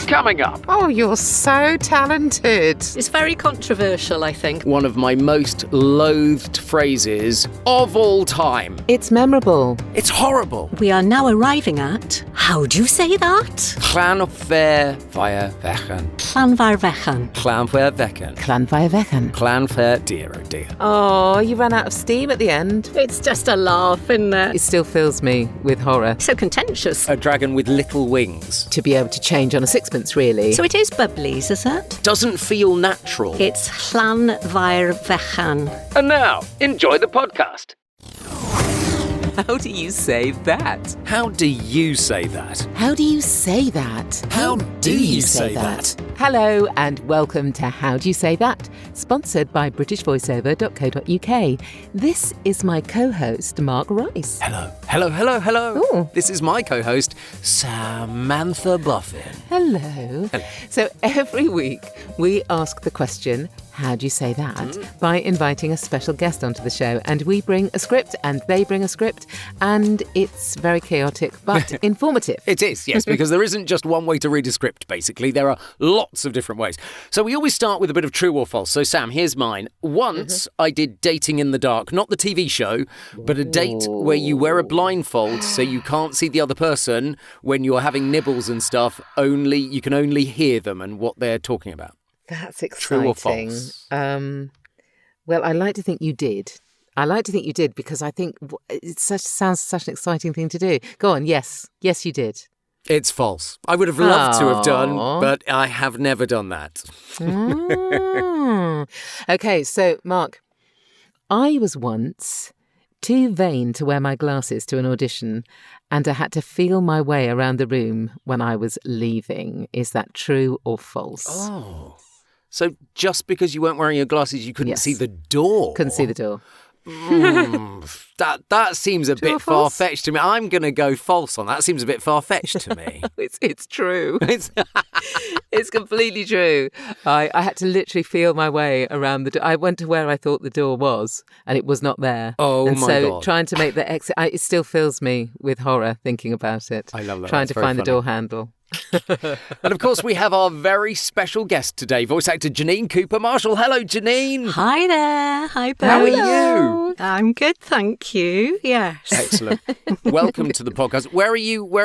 Coming up. Oh, you're so talented. It's very controversial, I think. One of my most loathed phrases of all time. It's memorable. It's horrible. We are now arriving at, how do you say that? Llanfairfechan. Llanfairfechan. Llanfairfechan. Llanfairfechan. Llanfair, dear, oh dear. Oh, you ran out of steam at the end. It's just a laugh, isn't it? It still fills me with horror. So contentious. A dragon with little wings. To be able to change on a sixpence, really. So it is bubblies, is it? Doesn't feel natural. It's Llanfairfechan. And now, enjoy the podcast. How do you say that? How do you say that? How do you say that? How do you say that? Hello and welcome to How Do You Say That, sponsored by BritishVoiceover.co.uk. This is my co-host, Mark Rice. Hello. Ooh. This is my co-host, Samantha Buffin. Hello. So every week we ask the question, how do you say that? By inviting a special guest onto the show. And we bring a script and they bring a script. And it's very chaotic, but informative. It is, yes, because there isn't just one way to read a script, basically. There are lots of different ways. So we always start with a bit of true or false. So, Sam, here's mine. Once I did Dating in the Dark, not the TV show, but a date where you wear a blindfold so you can't see the other person when you're having nibbles and stuff. You can only hear them and what they're talking about. That's exciting. True or false? Well, I like to think you did. Because I think it sounds such an exciting thing to do. Go on, yes, you did. It's false. I would have loved to have done, but I have never done that. Okay, so Mark, I was once too vain to wear my glasses to an audition, and I had to feel my way around the room when I was leaving. Is that true or false? Oh. So just because you weren't wearing your glasses, you couldn't see the door? Couldn't see the door. That seems a bit far-fetched to me. I'm going to go false on that. That seems a bit far-fetched to me. It's true. It's completely true. I had to literally feel my way around the door. I went to where I thought the door was, and it was not there. Oh, and my so God. Trying to make the exit, it still fills me with horror thinking about it. I love that. Trying That's to very find the funny. door handle. And of course, we have our very special guest today, voice actor Janine Cooper-Marshall. Hello, Janine. Hi there. Hi, How are Bill. you? I'm good, thank you. Yes. Excellent. Welcome to the podcast. Where are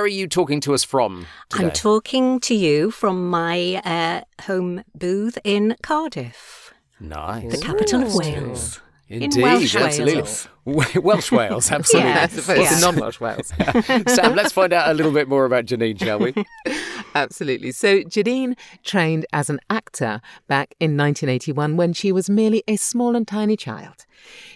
you talking to us from today? I'm talking to you from my home booth in Cardiff, Nice. the capital of Wales. Indeed, in Welsh absolutely. Wales. Welsh Wales, absolutely. Yeah. I suppose in non-Welsh Wales. Sam, let's find out a little bit more about Janine, shall we? Absolutely. So Janine trained as an actor back in 1981 when she was merely a small and tiny child.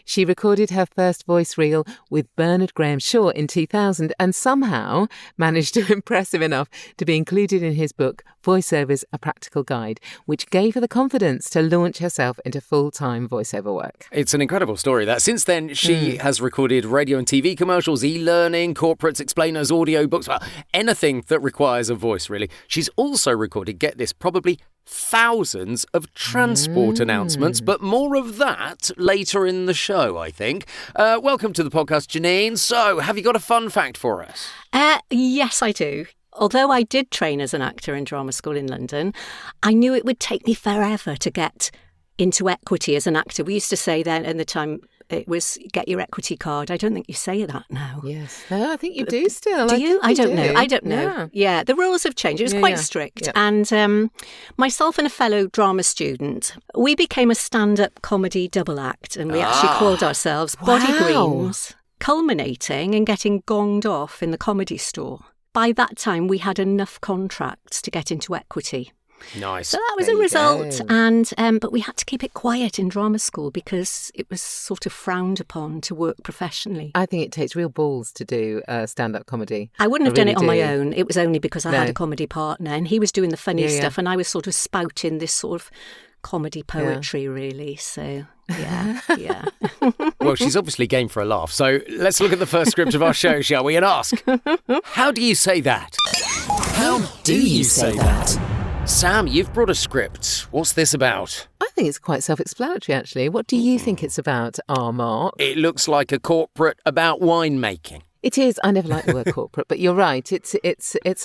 She recorded her first voice reel with Bernard Graham Shaw in 2000 and somehow managed to impress him enough to be included in his book, Voiceovers, A Practical Guide, which gave her the confidence to launch herself into full-time voiceover work. It's an incredible story that since then she has recorded radio and TV commercials, e-learning, corporates, explainers, audio books, well, anything that requires a voice, really. She's also recorded, get this, probably thousands of transport announcements, but more of that later in the show, I think. Welcome to the podcast, Janine. So, have you got a fun fact for us? Yes, I do. Although I did train as an actor in drama school in London, I knew it would take me forever to get into equity as an actor. We used to say then in the time it was get your equity card. I don't think you say that now. Yes. No, I think you do still. Do you? I don't know. I don't know. Yeah. Yeah, the rules have changed. It was quite strict. Yeah. And myself and a fellow drama student, we became a stand-up comedy double act, and we actually called ourselves Body Greens, culminating in getting gonged off in the Comedy Store. By that time, we had enough contracts to get into equity. Nice. So that was There a you result, go. and but we had to keep it quiet in drama school because it was sort of frowned upon to work professionally. I think it takes real balls to do stand-up comedy. I wouldn't have done it on my do. own. It was only because I had No. a comedy partner, and he was doing the funny Yeah, yeah. stuff, and I was sort of spouting this sort of comedy poetry, really. So yeah. Well, she's obviously game for a laugh. So let's look at the first script of our show, shall we, and ask, how do you say that? How do you say that? Sam, you've brought a script. What's this about? I think it's quite self-explanatory, actually. What do you think it's about, Mark? It looks like a corporate about winemaking. It is. I never liked the word corporate, but you're right. It's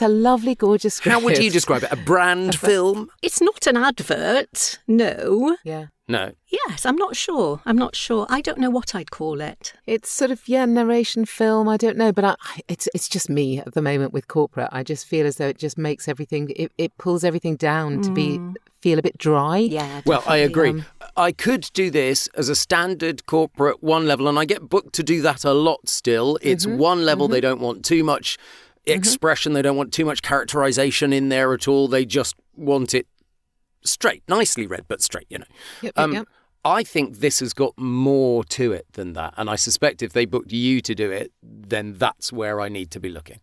a lovely, gorgeous script. How would you describe it? A brand film? It's not an advert, no. Yeah. No. Yes, I'm not sure. I don't know what I'd call it. It's sort of, narration film. I don't know, but it's just me at the moment with corporate. I just feel as though it just makes everything, it pulls everything down to feel a bit dry. Yeah, well, I agree. I could do this as a standard corporate one level, and I get booked to do that a lot still. It's one level. They don't want too much expression. They don't want too much characterization in there at all. They just want it straight, nicely read, but straight, Yep. I think this has got more to it than that. And I suspect if they booked you to do it, then that's where I need to be looking.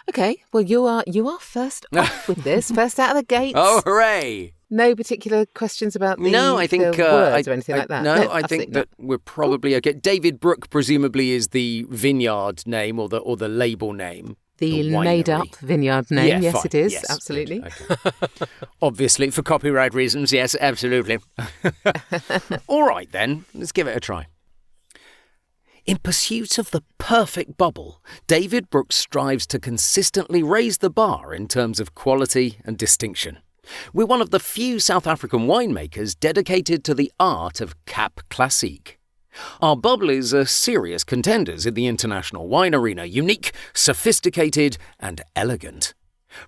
Okay, well, you are first off with this, first out of the gates. Oh, hooray! No particular questions about the, I think, the words or anything like that? No, I think that we're probably okay. David Brook presumably is the vineyard name or the label name. The made-up vineyard name, yes, fine. it is, Yes, absolutely. Okay. Obviously, for copyright reasons, yes, absolutely. All right, then, let's give it a try. In pursuit of the perfect bubble, David Brook strives to consistently raise the bar in terms of quality and distinction. We're one of the few South African winemakers dedicated to the art of Cap Classique. Our bubblies are serious contenders in the international wine arena, unique, sophisticated and elegant.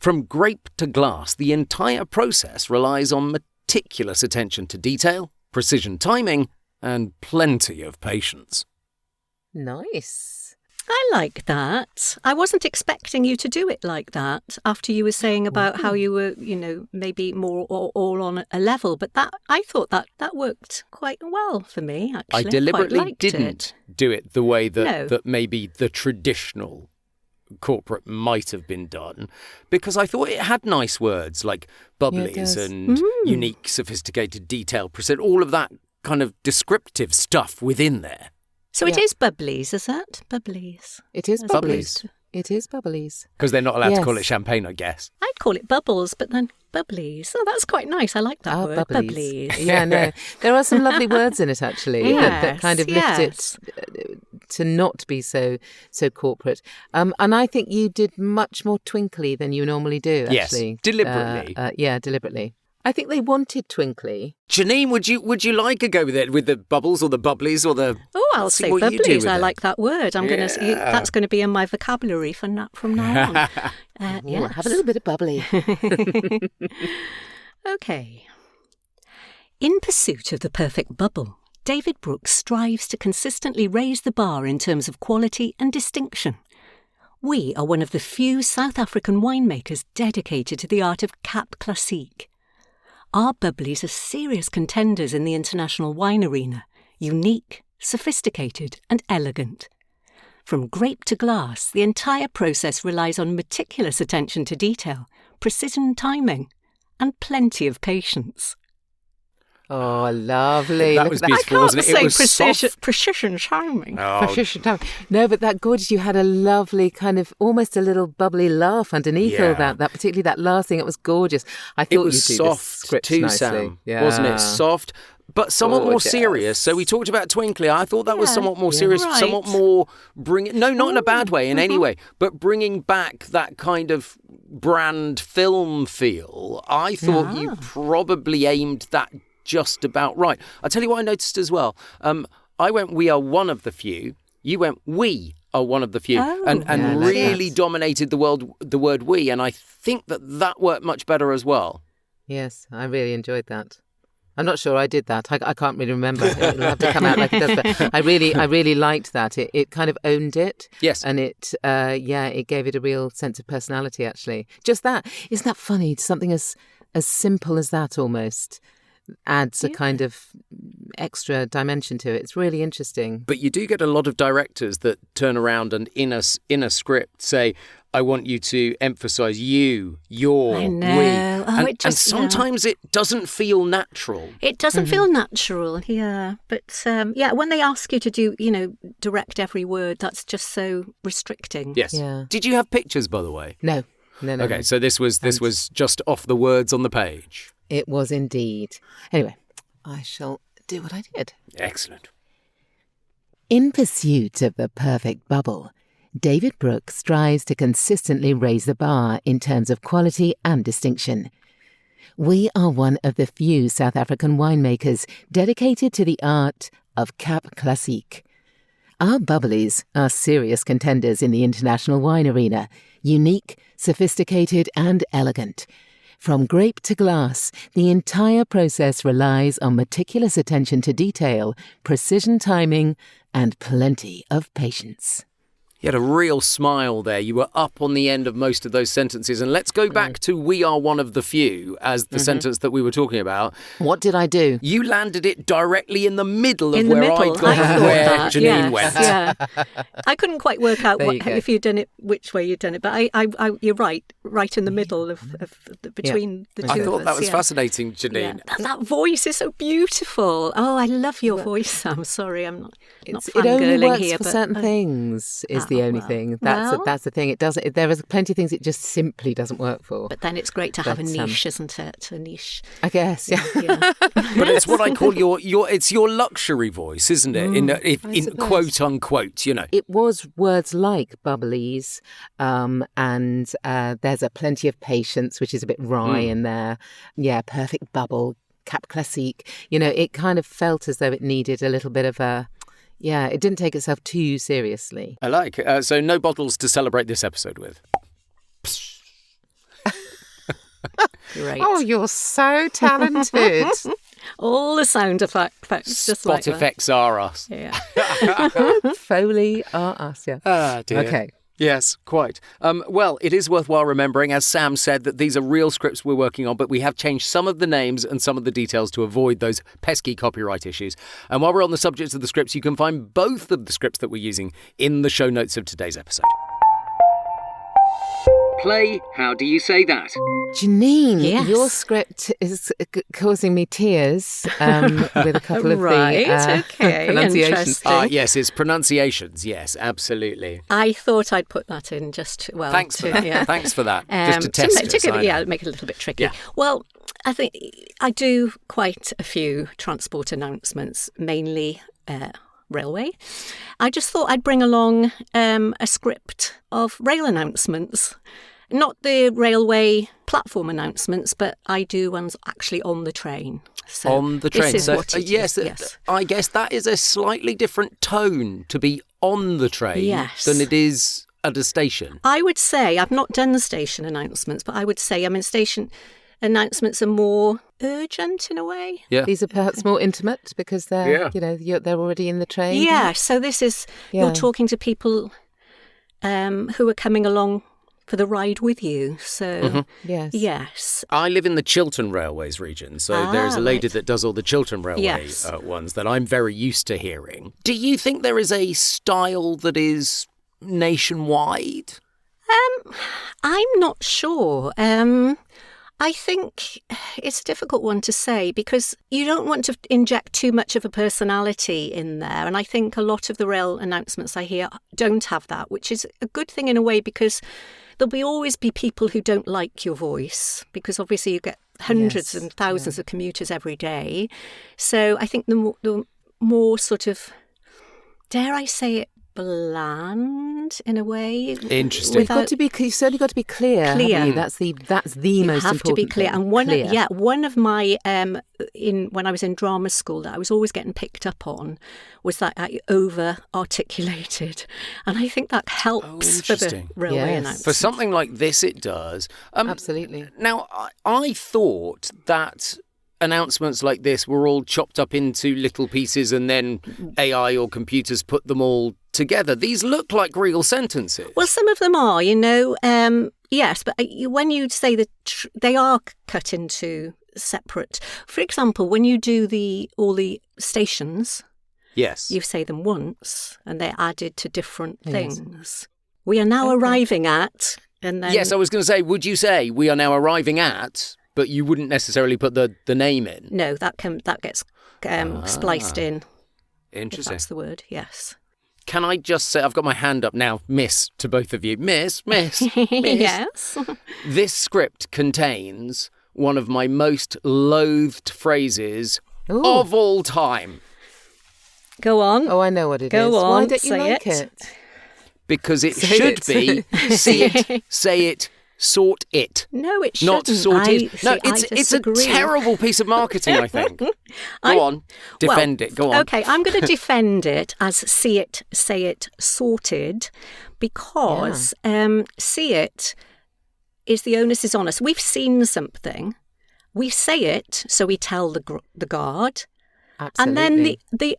From grape to glass, the entire process relies on meticulous attention to detail, precision timing and plenty of patience. Nice. I like that. I wasn't expecting you to do it like that after you were saying about how you were, maybe more or all on a level. But I thought that worked quite well for me, actually. I deliberately didn't do it the way that maybe the traditional corporate might have been done, because I thought it had nice words like bubblies and unique, sophisticated, detail, precision, all of that kind of descriptive stuff within there. So it is bubblies, is it? Bubblies. It is bubblies. It is bubblies. Because they're not allowed to call it champagne, I guess. I'd call it bubbles, but then bubblies. Oh, that's quite nice. I like that word. Bubblies. Yeah, no. There are some lovely words in it, actually, that kind of lift it to not be so corporate. And I think you did much more twinkly than you normally do, actually. Yes, deliberately. Deliberately. I think they wanted twinkly. Janine, would you like a go with it, with the bubbles or the bubblies or the? Oh, I'll say bubblies. I like that word. That's going to be in my vocabulary from now on. Have a little bit of bubbly. Okay. In pursuit of the perfect bubble, David Brook strives to consistently raise the bar in terms of quality and distinction. We are one of the few South African winemakers dedicated to the art of Cap Classique. Our bubblies are serious contenders in the international wine arena, unique, sophisticated and elegant. From grape to glass, the entire process relies on meticulous attention to detail, precision timing and plenty of patience. Oh, lovely. That was beautiful, wasn't it? I can't It was say soft. precision timing. Oh. Precision timing. No, but that gorgeous, you had a lovely kind of, almost a little bubbly laugh underneath all that, particularly that last thing. It was gorgeous. I thought it was you'd do this soft script too, nicely. Sam, wasn't it? Soft, but somewhat more serious. So we talked about twinkly. I thought that was somewhat more serious, somewhat more not in a bad way in any way, but bringing back that kind of brand film feel. I thought you probably aimed that just about right. I'll tell you what I noticed as well. I went, we are one of the few. You went, we are one of the few. And really dominated the word we. And I think that worked much better as well. Yes, I really enjoyed that. I'm not sure I did that. I can't really remember. It'll have to come out like it does. But I really liked that. It kind of owned it. Yes. And it gave it a real sense of personality, actually. Just that. Isn't that funny? Something as simple as that almost adds a kind of extra dimension to it. It's really interesting. But you do get a lot of directors that turn around and in a script say, I want you to emphasise you, your, I know. we. And sometimes it doesn't feel natural. It doesn't feel natural, yeah. But when they ask you to do, direct every word, that's just so restricting. Yes. Yeah. Did you have pictures, by the way? No. Okay, so this was just off the words on the page. It was indeed. Anyway, I shall do what I did. Excellent. In pursuit of the perfect bubble, David Brook strives to consistently raise the bar in terms of quality and distinction. We are one of the few South African winemakers dedicated to the art of Cap Classique. Our bubblies are serious contenders in the international wine arena, unique, sophisticated and elegant. From grape to glass, the entire process relies on meticulous attention to detail, precision timing, and plenty of patience. You had a real smile there. You were up on the end of most of those sentences. And let's go back to "we are one of the few" as the sentence that we were talking about. What did I do? You landed it directly in the middle of where I got and where Janine went. Yeah. I couldn't quite work out if you'd done it, which way you'd done it. But you're right in the middle of between the two of us. I thought that was fascinating, Janine. Yeah. That voice is so beautiful. Oh, I love your voice, Sam. Sorry, I'm not it only works here, for certain things. Is the only thing. That's the thing. It doesn't. There is plenty of things it just simply doesn't work for. But then it's great to have a niche, isn't it? A niche. I guess. Yeah. But it's what I call it's your luxury voice, isn't it? In quote unquote, you know. It was words like bubblies, and there's a plenty of patience, which is a bit wry in there. Yeah, perfect bubble, Cap Classique. You know, it kind of felt as though it needed a little bit of a. Yeah, it didn't take itself too seriously. I like. So no bottles to celebrate this episode with. Great. Oh, you're so talented. All the sound effects, just Spot like that. effects are us. Yeah. Foley are us, yeah. Ah, dear. Okay. Yes, quite. Well, it is worthwhile remembering, as Sam said, that these are real scripts we're working on, but we have changed some of the names and some of the details to avoid those pesky copyright issues. And while we're on the subject of the scripts, you can find both of the scripts that we're using in the show notes of today's episode. Play, how do you say that? Janine, Yes. your script is causing me tears with a couple of the pronunciations. Interesting. Yes, it's pronunciations. Yes, absolutely. I thought I'd put that in just Thanks for that. Yeah. Thanks for that. Just to test us. Make it a little bit tricky. Yeah. Well, I think I do quite a few transport announcements, mainly railway. I just thought I'd bring along a script of rail announcements. Not the railway platform announcements, but I do ones actually on the train. So on the train. This is so, what it yes, is. Yes. I guess that is a slightly different tone to be on the train than it is at a station. I would say, I've not done the station announcements, but I would say, station announcements are more urgent in a way. Yeah. These are perhaps more intimate because they're, they're already in the train. Yeah, so this is, you're talking to people who are coming along for the ride with you. So, yes. I live in the Chiltern Railways region, so there's a lady that does all the Chiltern Railway ones that I'm very used to hearing. Do you think there is a style that is nationwide? I'm not sure. I think it's a difficult one to say because you don't want to inject too much of a personality in there. And I think a lot of the rail announcements I hear don't have that, which is a good thing in a way because there'll always be people who don't like your voice because obviously you get hundreds and thousands of commuters every day. So I think the more sort of, dare I say it, bland in a way. Interesting. You've certainly got to be clear. Haven't you? That's the most important. You have to be clear. thing. And one of my when I was in drama school that I was always getting picked up on was that I over articulated, and I think that helps for the railway announcement. For something like this, it does. Absolutely. Now, I thought that announcements like this were all chopped up into little pieces and then AI or computers put them all together. These look like real sentences. Well, some of them are, yes, but when you say that they are cut into separate. For example, when you do all the stations, yes, you say them once and they're added to different things. We are now arriving at, and then yes, I was going to say, would you say we are now arriving at? But you wouldn't necessarily put the name in. No, that gets spliced in. Interesting. That's the word. Yes. Can I just say, I've got my hand up now, miss, to both of you. Miss. Yes. This script contains one of my most loathed phrases of all time. Go on. Oh, I know what it is. Go on. Why don't you say like it? because it should be see it, say it, sort it. No, it not shouldn't. sorted. It's a terrible piece of marketing, I think. Go on, defend it. Go on. Okay, I'm going to defend it as see it, say it, sorted, because see it is the onus is on us. We've seen something, we say it, so we tell the guard, Absolutely. and then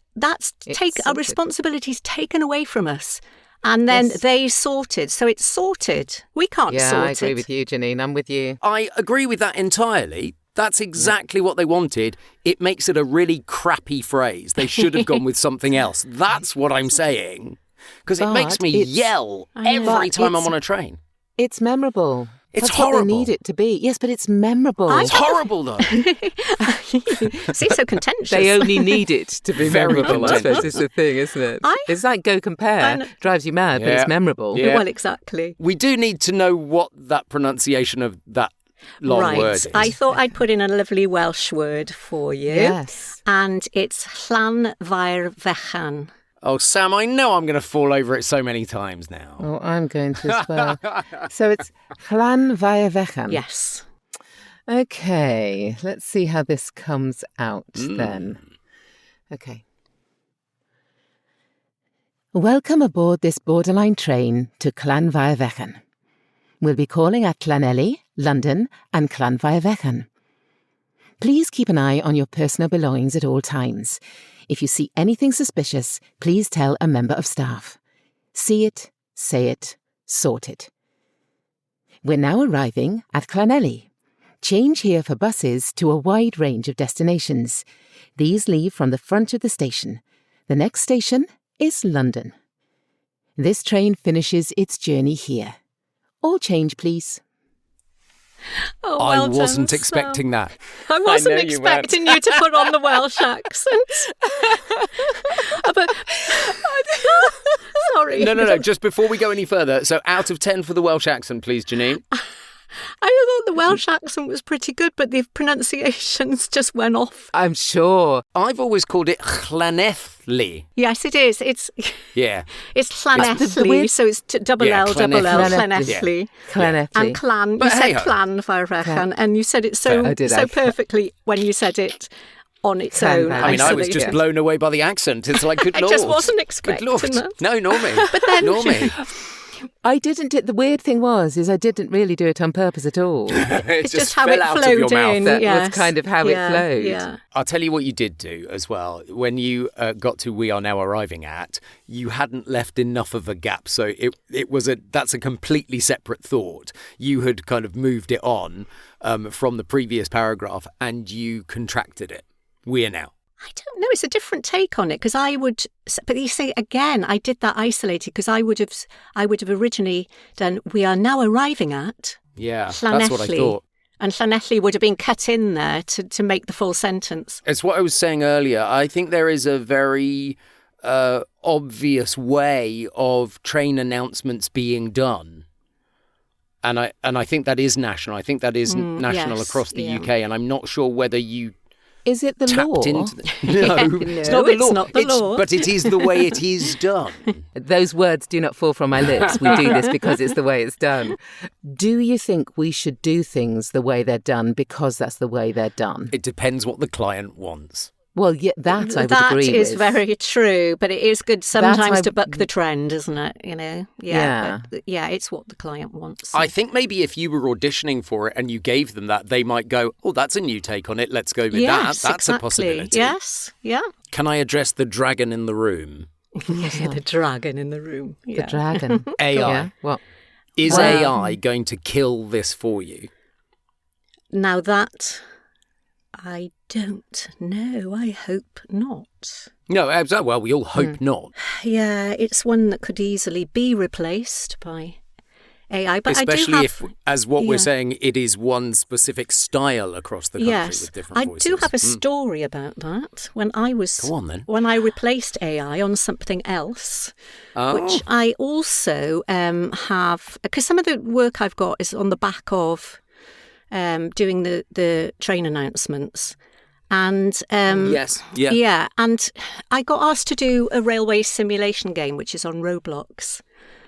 our responsibility's taken away from us. And then they sorted. So it's sorted. We can't sort it. Yeah, I agree with you, Janine. I'm with you. I agree with that entirely. That's exactly what they wanted. It makes it a really crappy phrase. They should have gone with something else. That's what I'm saying. Because it makes me yell every time I'm on a train. It's memorable. It's That's horrible. What they need it to be. Yes, but it's memorable. It's horrible, though. See, so contentious. They only need it to be Very memorable. I contentious. suppose it's the thing, isn't it? It's like go compare. Drives you mad, but it's memorable. Yeah. Well, exactly. We do need to know what that pronunciation of that long word is. I thought I'd put in a lovely Welsh word for you. Yes. And it's Llanfairfechan. Oh, Sam, I know I'm going to fall over it so many times now. Oh, I'm going to as well. So it's Llanfairfechan. Yes. Okay, let's see how this comes out then. Okay. Welcome aboard this borderline train to Llanfairfechan. We'll be calling at Llanelli, London, and Llanfairfechan. Please keep an eye on your personal belongings at all times. If you see anything suspicious, please tell a member of staff. See it, say it, sort it. We're now arriving at Llanelli. Change here for buses to a wide range of destinations. These leave from the front of the station. The next station is London. This train finishes its journey here. All change, please. Oh, I well wasn't done, expecting that. I wasn't know you expecting you to put on the Welsh accent. But, sorry. No. Just before we go any further, so out of 10 for the Welsh accent, please, Janine. I thought the Welsh accent was pretty good, but the pronunciations just went off. I'm sure. I've always called it Llanelli. Yes, it is. It's Llanelli, so it's double L, Llanelli. Llanelli. And clan. But you said hey-ho. Llanfairfechan, and you said it so perfectly when you said it on its own. I mean, I was just blown away by the accent. It's like, good I Lord. just wasn't expecting that. No, nor me. But then, nor me. I didn't. The weird thing was I didn't really do it on purpose at all. It just how it out of flowed your mouth. in. That yes. was kind of how it flowed. Yeah. I'll tell you what you did do as well. When you got to "We are now arriving at," you hadn't left enough of a gap, so that's a completely separate thought. You had kind of moved it on from the previous paragraph, and you contracted it. We are now. I don't know. It's a different take on it because but you see again, I did that isolated because I would have originally done. We are now arriving at. Yeah, Llanelli. that's what I thought. And Llanelli would have been cut in there to make the full sentence. It's what I was saying earlier. I think there is a very obvious way of train announcements being done. And I think that is national. I think that is national across the UK. And I'm not sure whether you Is it the law? No, it's No, not the it's law. not the law. But it is the way it is done. Those words do not fall from my lips. We do this because it's the way it's done. Do you think we should do things the way they're done because that's the way they're done? It depends what the client wants. Well, yeah, that I would agree with. That is very true, but it is good sometimes to buck the trend, isn't it? You know, it's what the client wants. I think maybe if you were auditioning for it and you gave them that, they might go, "Oh, that's a new take on it. Let's go with that." That's a possibility. Yes, yeah. Can I address the dragon in the room? The dragon in the room. The dragon. AI. Yeah. What? Is AI going to kill this for you? Now that I don't know. I hope not. No, well, we all hope not. Yeah, it's one that could easily be replaced by AI. But especially I do if, as what we're saying, it is one specific style across the country with different voices. I do have a story about that. When I was, Go on, then. When I replaced AI on something else, which I also have, because some of the work I've got is on the back of doing the train announcements. And and I got asked to do a railway simulation game, which is on Roblox.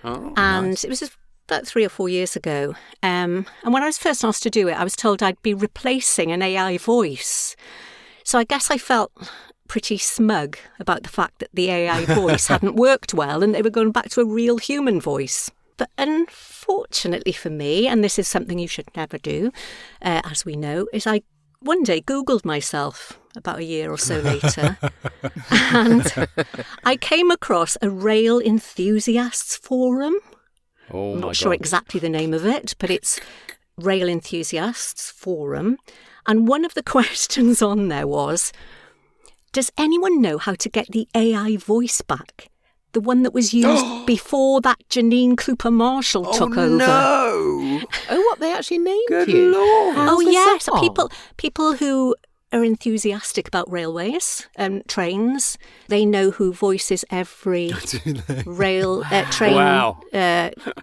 And nice. it was about 3 or 4 years ago. And when I was first asked to do it, I was told I'd be replacing an AI voice. So I guess I felt pretty smug about the fact that the AI voice hadn't worked well and they were going back to a real human voice. But unfortunately for me, and this is something you should never do, as we know, is I one day Googled myself about a year or so later, and I came across a rail enthusiasts forum. Oh, I'm my not sure God. exactly the name of it, but it's Rail Enthusiasts Forum. And one of the questions on there was, does anyone know how to get the AI voice back? The one that was used before that Janine Cooper-Marshall took over. No! Oh, what, they actually named Good you? Lord. How Oh, yes. bizarre. People who are enthusiastic about railways and trains, they know who voices every train Wow.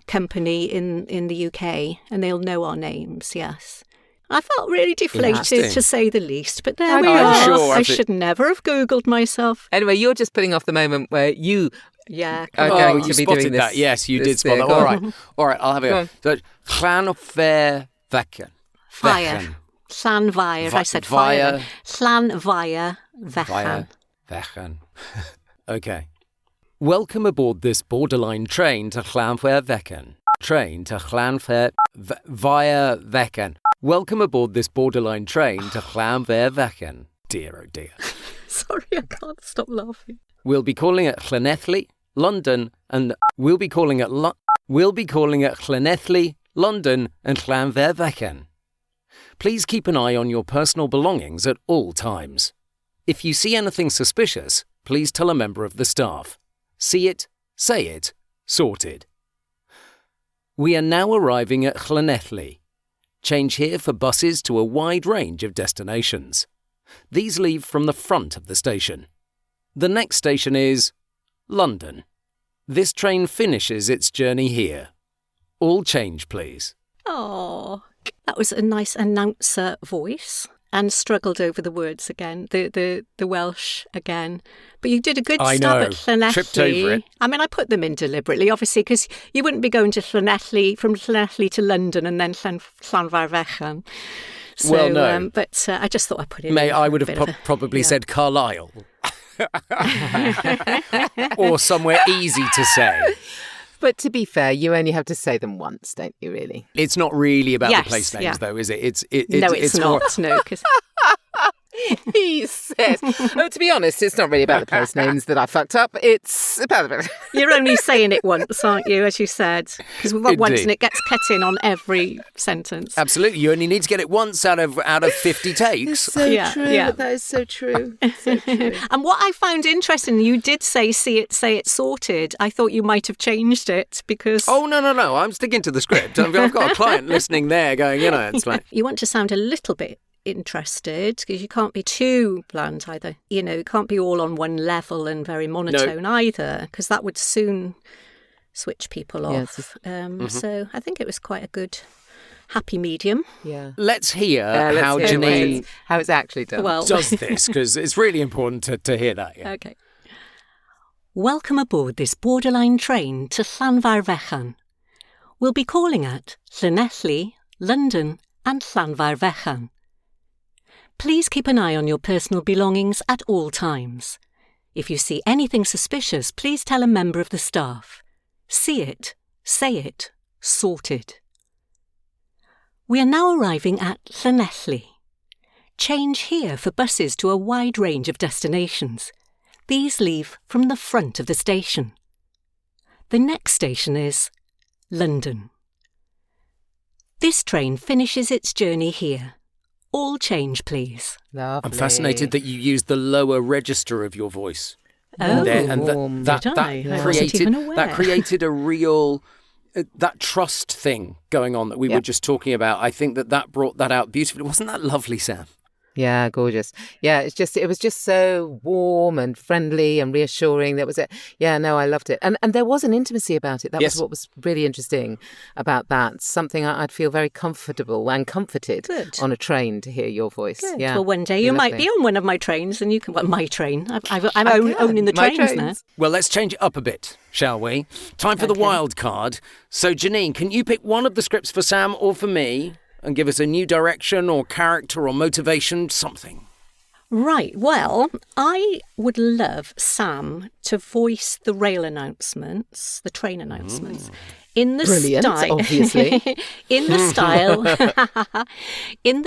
company in the UK, and they'll know our names, yes. I felt really deflated, Interesting. to say the least, but there we I'm are. sure I if it- should never have Googled myself. Anyway, you're just putting off the moment where you Yeah. are Oh, going you to be spotted doing this. that. Yes, you this did spot that. go All on. right. All right, I'll have a Go go. on. So, Llanfairfechan. Fire. Llanfair. I said fire. Llanfairfechan. Fechan. Okay. Welcome aboard this borderline train to Llanfairfechan. Train to Llanfairfechan. Welcome aboard this borderline train to Llanfairfechan. Dear, oh dear. Sorry, I can't stop laughing. We'll be calling at Llanelli, London, and we'll be calling at Llanelli, London, and Llanfairfechan. Please keep an eye on your personal belongings at all times. If you see anything suspicious, please tell a member of the staff. See it, say it, sorted. We are now arriving at Llanelli. Change here for buses to a wide range of destinations. These leave from the front of the station. The next station is London. This train finishes its journey here. All change, please. Oh, that was a nice announcer voice, and struggled over the words again, the Welsh again. But you did a good I stab know. at Llanelli. Tripped over it. I mean, I put them in deliberately, obviously, because you wouldn't be going to Llanelli, from Llanelli to London and then Llanfairfechan. So, Well, no. But I just thought I'd put it in. May I would a have bit of a- probably yeah. said Carlisle. Or somewhere easy to say. But to be fair, you only have to say them once, don't you, really? It's not really about Yes, the place names, yeah. though, is it? No, it's more- not. No, because He says. Oh, to be honest, it's not really about the place names that I fucked up. It's about you're only saying it once, aren't you, as you said? Because we've got once Indeed. and it gets cut in on every sentence. Absolutely. You only need to get it once out of 50 takes. so Yeah, true. yeah. That is so true. So true. And what I found interesting, you did say say it sorted. I thought you might have changed it because Oh, no. I'm sticking to the script. I've got a client listening there going, it's like... you want to sound a little bit interested because you can't be too bland either. You can't be all on one level and very monotone either because that would soon switch people off. Yes. So I think it was quite a good happy medium. Yeah. Let's hear Let's how hear Janine how it's actually done. Well, does this, because it's really important to hear that. Yeah. okay. Welcome aboard this borderline train to Llanfairfechan. We'll be calling at Llanelli, London and Llanfairfechan. Please keep an eye on your personal belongings at all times. If you see anything suspicious, please tell a member of the staff. See it, say it, sorted. We are now arriving at Llanelli. Change here for buses to a wide range of destinations. These leave from the front of the station. The next station is London. This train finishes its journey here. All change, please. Lovely. I'm fascinated that you used the lower register of your voice. Oh, there, and that did I? I wasn't created even aware. that created a real that trust thing going on that we were just talking about. I think that brought that out beautifully. Wasn't that lovely, Sam? Yeah, gorgeous. Yeah, it was just so warm and friendly and reassuring. That was it. Yeah, no, I loved it. And there was an intimacy about it. That was what was really interesting about that. Something I'd feel very comfortable and comforted on a train to hear your voice. Good. Yeah. Well, one day you might be on one of my trains and you can, my train. I'm owning the trains now. Well, let's change it up a bit, shall we? Time for the wild card. So, Janine, can you pick one of the scripts for Sam or for me and give us a new direction or character or motivation, something? Right. Well, I would love Sam to voice the rail announcements, the train announcements, in the style, obviously, in the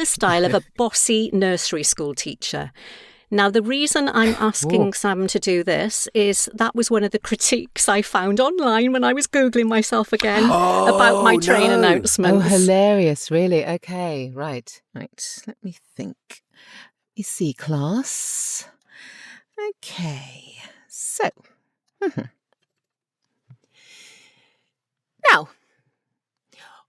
style of a bossy nursery school teacher. Now, the reason I'm asking Sam to do this is that was one of the critiques I found online when I was Googling myself again about my train announcements. Oh, hilarious, really. Okay, right. Let me think. Let me see, class. Okay, so. Now,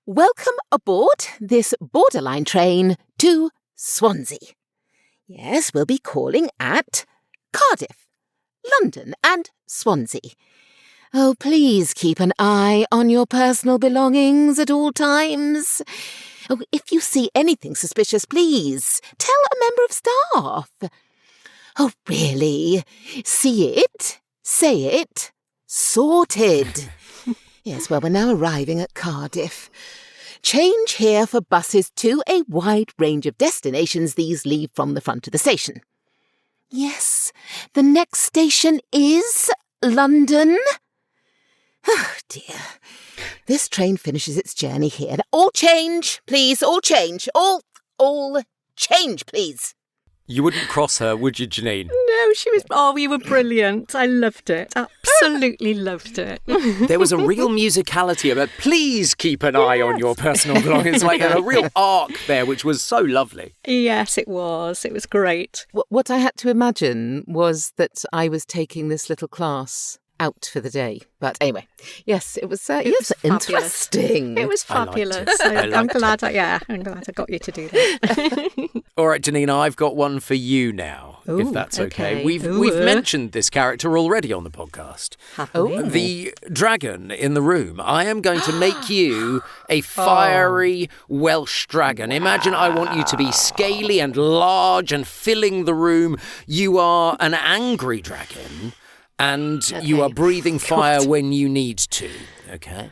welcome aboard this borderline train to Swansea. Yes, we'll be calling at Cardiff, London and Swansea. Oh, please keep an eye on your personal belongings at all times. Oh, if you see anything suspicious, please tell a member of staff. Oh, really? See it, say it, sorted. Yes, well, we're now arriving at Cardiff. Change here for buses to a wide range of destinations. These leave from the front of the station. Yes, the next station is London. Oh, dear. This train finishes its journey here. All change, please. All change. All change, please. You wouldn't cross her, would you, Janine? No, she was... Oh, you were brilliant. I loved it. Absolutely loved it. There was a real musicality about, please keep an eye on your personal belongings. Like a real arc there, which was so lovely. Yes, it was. It was great. What I had to imagine was that I was taking this little class out for the day. But anyway, yes, it was interesting. It was fabulous. I'm glad I got you to do that. All right, Janine, I've got one for you now, if that's okay. We've mentioned this character already on the podcast. The dragon in the room. I am going to make you a fiery Welsh dragon. Imagine I want you to be scaly and large and filling the room. You are an angry dragon. And you are breathing fire when you need to, okay?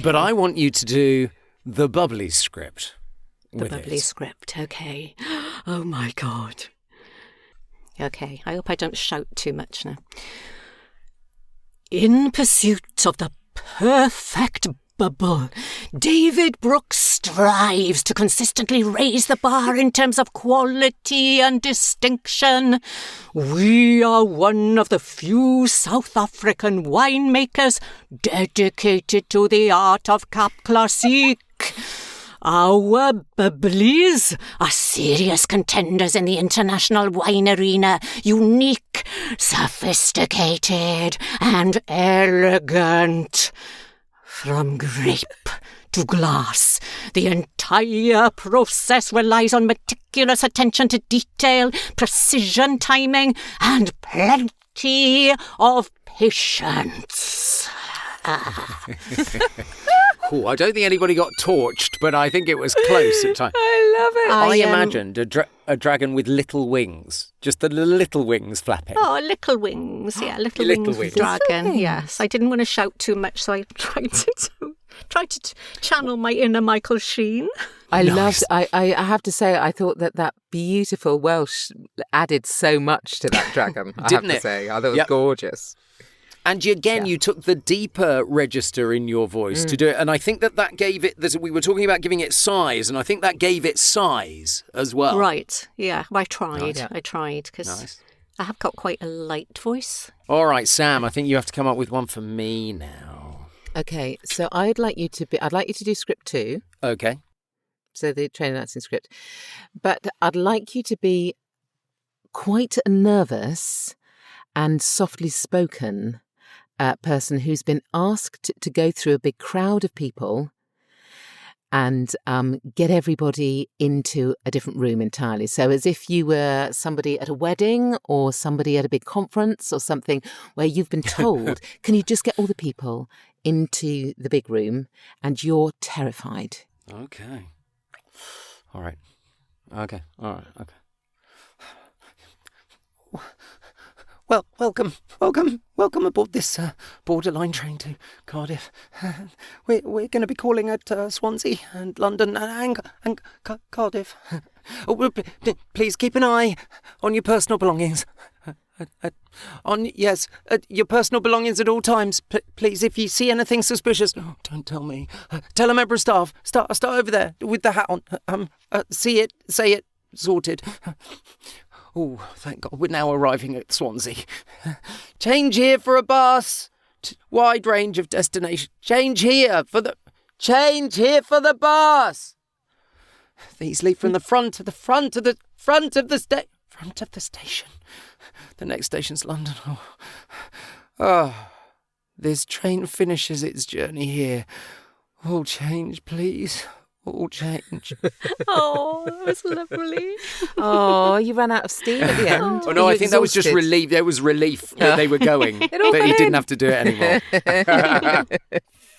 But I want you to do the bubblies script with The bubblies script, okay. Oh, my God. Okay, I hope I don't shout too much now. In pursuit of the perfect bubble, David Brook strives to consistently raise the bar in terms of quality and distinction. We are one of the few South African winemakers dedicated to the art of Cap Classique. Our bubblies are serious contenders in the international wine arena, unique, sophisticated, and elegant. From grape to glass, the entire process relies on meticulous attention to detail, precision timing, and plenty of patience. Ooh, I don't think anybody got torched, but I think it was close at times. I love it. I imagined a dragon with little wings, just the little wings flapping. Oh, little wings, yeah, little wings dragon. Yes, I didn't want to shout too much, so I tried to channel my inner Michael Sheen. I have to say, I thought that beautiful Welsh added so much to that dragon. I Didn't have to say, I thought it was gorgeous. And you took the deeper register in your voice to do it. And I think that gave it, we were talking about giving it size, and I think that gave it size as well. Right, yeah. I tried. Nice. I tried, because I have got quite a light voice. All right, Sam, I think you have to come up with one for me now. Okay, so I'd like you to do script 2. Okay. So the train announcing script. But I'd like you to be quite a nervous and softly spoken person who's been asked to go through a big crowd of people and get everybody into a different room entirely. So as if you were somebody at a wedding or somebody at a big conference or something where you've been told, can you just get all the people into the big room and you're terrified. Okay. All right. Okay. All right. Okay. Well, welcome aboard this borderline train to Cardiff. We're going to be calling at Swansea and London and Cardiff. Please keep an eye on your personal belongings. Your personal belongings at all times. Please, if you see anything suspicious, don't tell me. Tell a member of staff. Start over there with the hat on. See it, say it, sorted. Oh, thank God, we're now arriving at Swansea. Change here for a bus. Wide range of destination. Change here for the bus. These leave from the front of the station. The next station's London. This train finishes its journey here. All change, please. All change. Oh, that was lovely. Oh, you ran out of steam at the end. Oh no, I think that was just relief. There was relief that they were going, that he didn't have to do it anymore.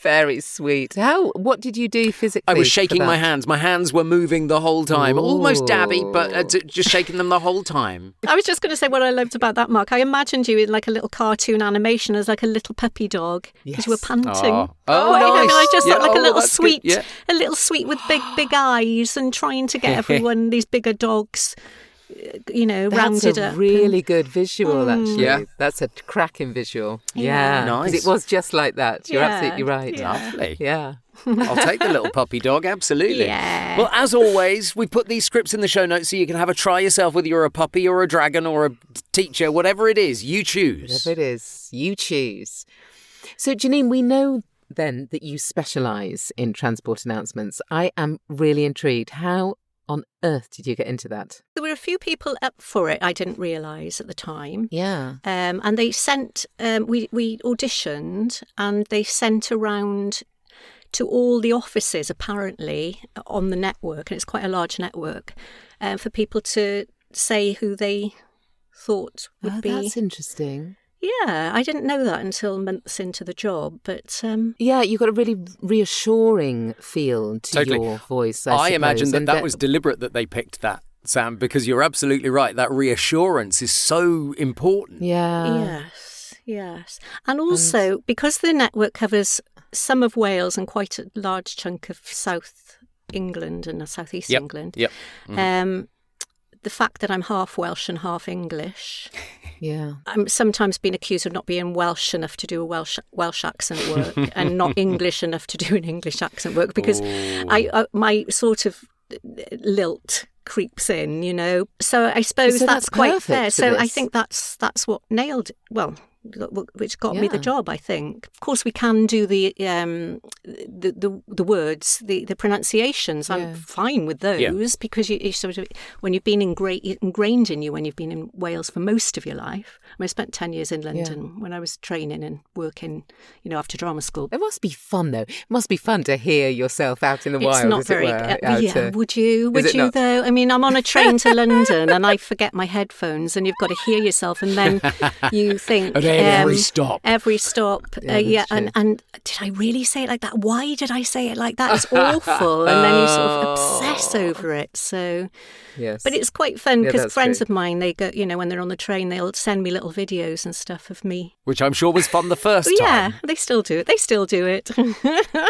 Very sweet. What did you do physically? I was shaking my hands. My hands were moving the whole time. Ooh. Almost dabby, but just shaking them the whole time. I was just going to say what I loved about that, Mark. I imagined you in like a little cartoon animation as like a little puppy dog. Because you were panting. Nice. I just thought like a little sweet with big eyes and trying to get everyone, these bigger dogs, rounded up. That's a really good visual, actually. Yeah. That's a cracking visual. Yeah. Nice. Because it was just like that. You're absolutely right. Yeah. Lovely. Yeah. I'll take the little puppy dog, absolutely. Yeah. Well, as always, we put these scripts in the show notes so you can have a try yourself, whether you're a puppy or a dragon or a teacher, whatever it is, you choose. Whatever it is, you choose. So, Janine, we know then that you specialise in transport announcements. I am really intrigued. How on earth did you get into that? There were a few people up for it, I didn't realise at the time. Yeah. And they sent, we auditioned and they sent around to all the offices, apparently, on the network, and it's quite a large network, for people to say who they thought would be. That's interesting. Yeah, I didn't know that until months into the job, but... Yeah, you got a really reassuring feel to your voice, I imagine that was deliberate that they picked that, Sam, because you're absolutely right. That reassurance is so important. Yeah. Yes. And also, because the network covers some of Wales and quite a large chunk of South England and South East England, the fact that I'm half Welsh and half English... Yeah, I'm sometimes been accused of not being Welsh enough to do a Welsh accent work and not English enough to do an English accent work because my sort of lilt creeps in, So I suppose that's quite fair. So I think that's what nailed it. Well, which got me the job, I think. Of course, we can do the words, the pronunciations. I'm fine with those because you sort of, when you've been ingrained in you when you've been in Wales for most of your life. I spent 10 years in London when I was training and working, after drama school. It must be fun, though. It must be fun to hear yourself out in the wild. It's not very. Would you? Would you though? I mean, I'm on a train to London and I forget my headphones, and you've got to hear yourself, and then you think. Every stop. And did I really say it like that? Why did I say it like that? It's awful. And then you sort of obsess over it. So, yes. But it's quite fun because friends of mine, they go, when they're on the train, they'll send me little videos and stuff of me. Which I'm sure was fun the first time. Yeah, they still do it.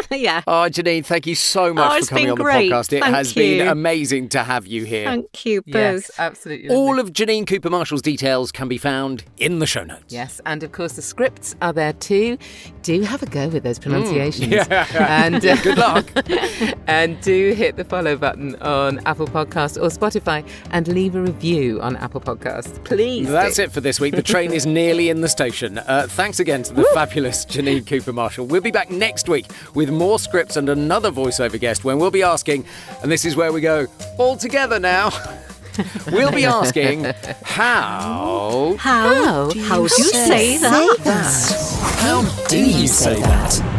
Yeah. Oh, Janine, thank you so much for coming on the podcast. It has been amazing to have you here. Thank you both. Yes, absolutely. All of Janine Cooper Marshall's details can be found in the show notes. Yes, and of course the scripts are there too. Do have a go with those pronunciations. And good luck. And do hit the follow button on Apple Podcasts or Spotify and leave a review on Apple Podcasts, please. That's it for this week. The train is nearly in the station. Thanks again to the fabulous Janine Cooper Marshall. We'll be back next week with more scripts and another voiceover guest when we'll be asking, and this is where we go all together now. We'll be asking, how do you say that? How do you say that?